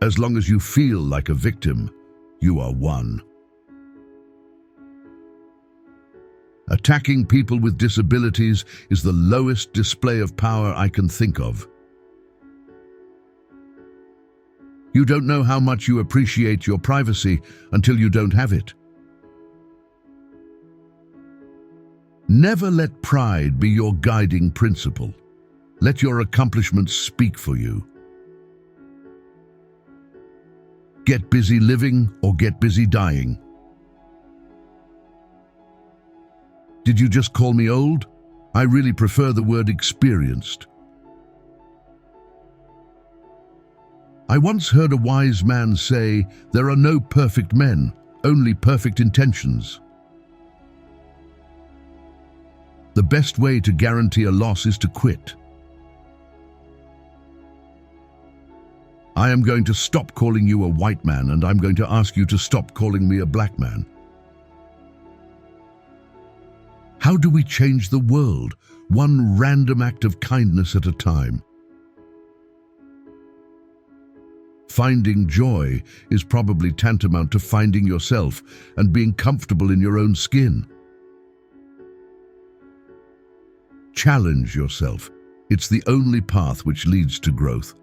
As long as you feel like a victim, you are one. Attacking people with disabilities is the lowest display of power I can think of. You don't know how much you appreciate your privacy until you don't have it. Never let pride be your guiding principle. Let your accomplishments speak for you. Get busy living or get busy dying. Did you just call me old? I really prefer the word experienced. I once heard a wise man say, "There are no perfect men, only perfect intentions." The best way to guarantee a loss is to quit. I am going to stop calling you a white man, and I'm going to ask you to stop calling me a black man. How do we change the world, one random act of kindness at a time? Finding joy is probably tantamount to finding yourself and being comfortable in your own skin. Challenge yourself. It's the only path which leads to growth.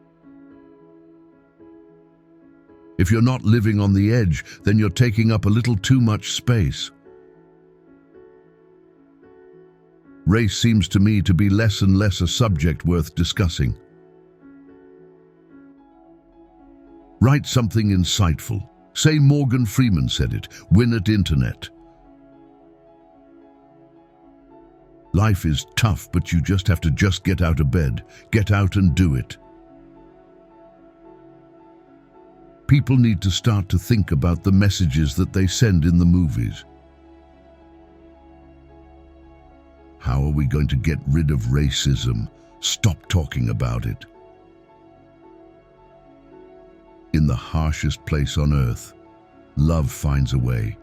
If you're not living on the edge, then you're taking up a little too much space. Race seems to me to be less and less a subject worth discussing. Write something insightful. Say Morgan Freeman said it. Win at internet. Life is tough, but you just have to get out of bed. Get out and do it. People need to start to think about the messages that they send in the movies. How are we going to get rid of racism? Stop talking about it. In the harshest place on earth, love finds a way.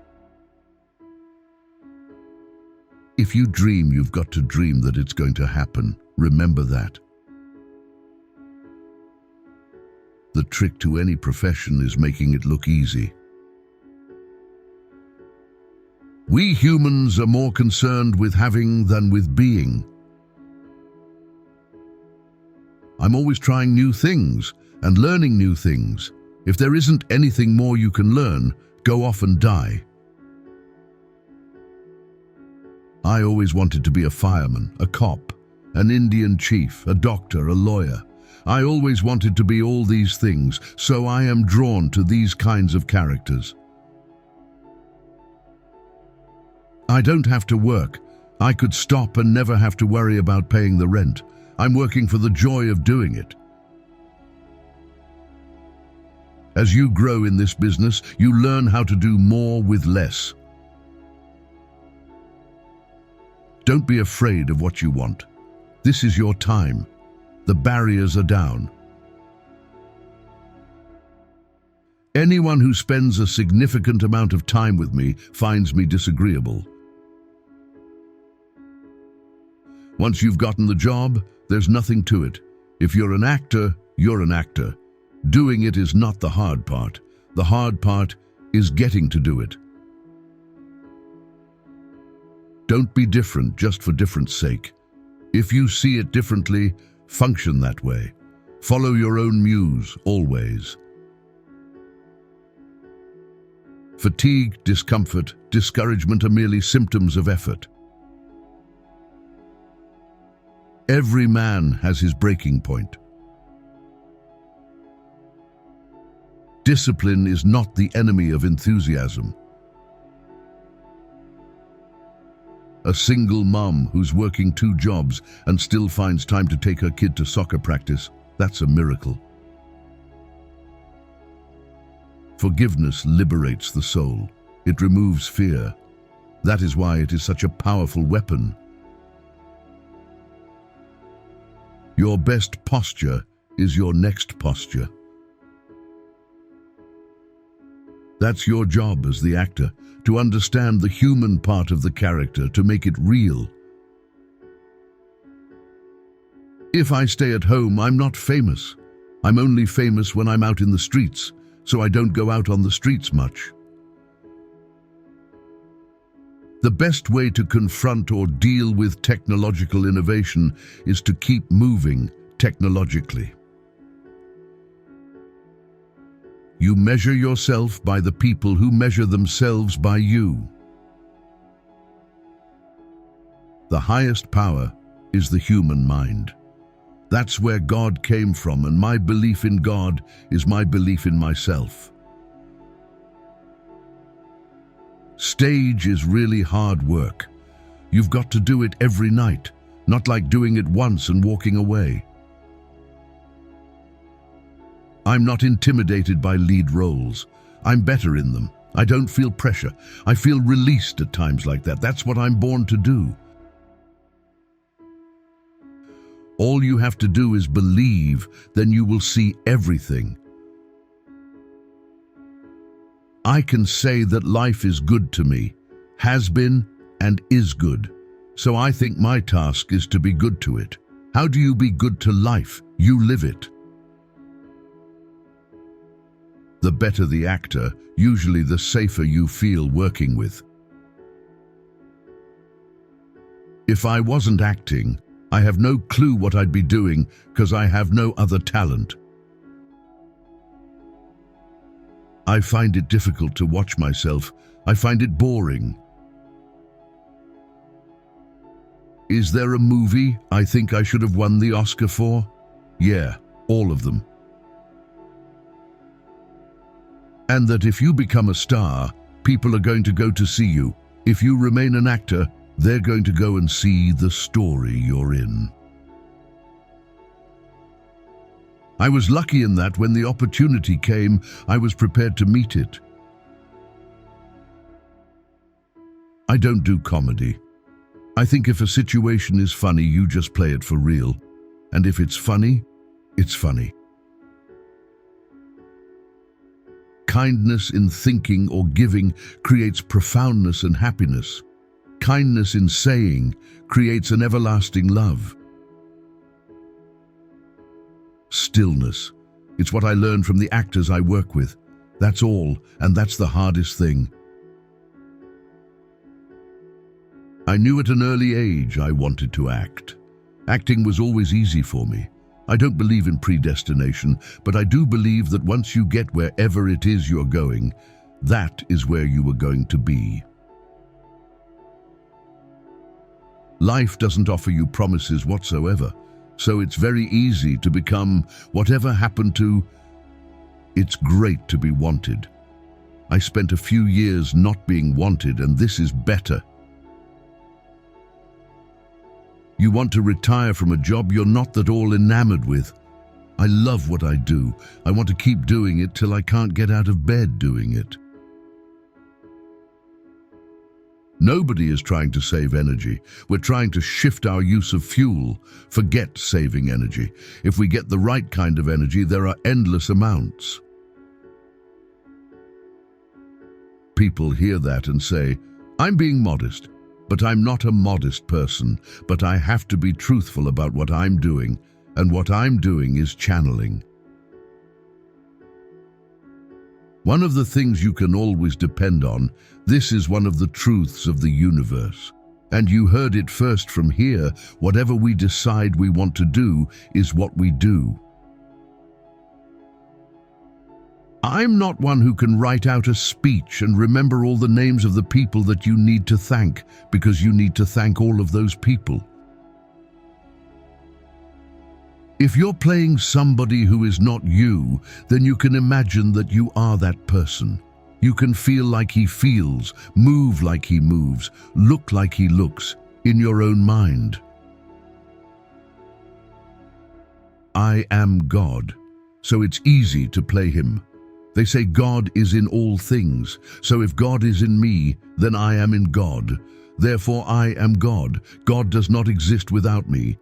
If you dream, you've got to dream that it's going to happen. Remember that. The trick to any profession is making it look easy. We humans are more concerned with having than with being. I'm always trying new things and learning new things. If there isn't anything more you can learn, go off and die. I always wanted to be a fireman, a cop, an Indian chief, a doctor, a lawyer. I always wanted to be all these things, so I am drawn to these kinds of characters. I don't have to work. I could stop and never have to worry about paying the rent. I'm working for the joy of doing it. As you grow in this business, you learn how to do more with less. Don't be afraid of what you want. This is your time. The barriers are down. Anyone who spends a significant amount of time with me finds me disagreeable. Once you've gotten the job, there's nothing to it. If you're an actor, you're an actor. Doing it is not the hard part. The hard part is getting to do it. Don't be different just for difference sake. If you see it differently, function that way. Follow your own muse, always. Fatigue, discomfort, discouragement are merely symptoms of effort. Every man has his breaking point. Discipline is not the enemy of enthusiasm. A single mom who's working 2 jobs and still finds time to take her kid to soccer practice, that's a miracle. Forgiveness liberates the soul. It removes fear. That is why it is such a powerful weapon. Your best posture is your next posture. That's your job as the actor, to understand the human part of the character, to make it real. If I stay at home, I'm not famous. I'm only famous when I'm out in the streets, so I don't go out on the streets much. The best way to confront or deal with technological innovation is to keep moving technologically. You measure yourself by the people who measure themselves by you. The highest power is the human mind. That's where God came from, and my belief in God is my belief in myself. Stage is really hard work. You've got to do it every night, not like doing it once and walking away. I'm not intimidated by lead roles. I'm better in them. I don't feel pressure. I feel released at times like that. That's what I'm born to do. All you have to do is believe, then you will see everything. I can say that life is good to me, has been and is good. So I think my task is to be good to it. How do you be good to life? You live it. The better the actor, usually the safer you feel working with. If I wasn't acting, I have no clue what I'd be doing because I have no other talent. I find it difficult to watch myself. I find it boring. Is there a movie I think I should have won the Oscar for? Yeah, all of them. And that if you become a star, people are going to go to see you. If you remain an actor, they're going to go and see the story you're in. I was lucky in that when the opportunity came, I was prepared to meet it. I don't do comedy. I think if a situation is funny, you just play it for real. And if it's funny, it's funny. Kindness in thinking or giving creates profoundness and happiness. Kindness in saying creates an everlasting love. Stillness. It's what I learned from the actors I work with. That's all, and that's the hardest thing. I knew at an early age I wanted to act. Acting was always easy for me. I don't believe in predestination, but I do believe that once you get wherever it is you're going, that is where you were going to be. Life doesn't offer you promises whatsoever, so it's very easy to become whatever happened to. It's great to be wanted. I spent a few years not being wanted, and this is better. You want to retire from a job you're not at all enamored with. I love what I do. I want to keep doing it till I can't get out of bed doing it. Nobody is trying to save energy. We're trying to shift our use of fuel. Forget saving energy. If we get the right kind of energy, there are endless amounts. People hear that and say, I'm being modest. But I'm not a modest person, but I have to be truthful about what I'm doing, and what I'm doing is channeling. One of the things you can always depend on, this is one of the truths of the universe. And you heard it first from here, whatever we decide we want to do is what we do. I'm not one who can write out a speech and remember all the names of the people that you need to thank, because you need to thank all of those people. If you're playing somebody who is not you, then you can imagine that you are that person. You can feel like he feels, move like he moves, look like he looks, in your own mind. I am God, so it's easy to play him. They say God is in all things, so if God is in me, then I am in God. Therefore I am God. God does not exist without me.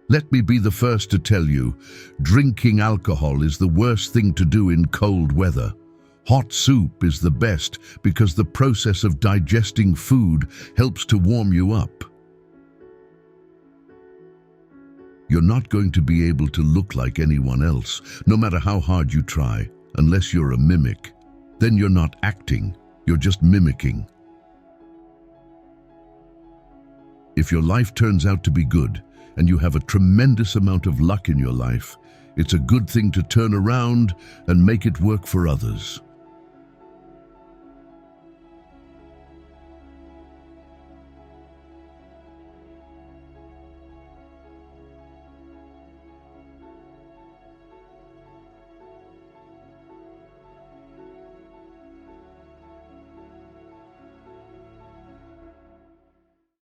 Let me be the first to tell you, drinking alcohol is the worst thing to do in cold weather. Hot soup is the best because the process of digesting food helps to warm you up. You're not going to be able to look like anyone else, no matter how hard you try, unless you're a mimic. Then you're not acting, you're just mimicking. If your life turns out to be good, and you have a tremendous amount of luck in your life, it's a good thing to turn around and make it work for others.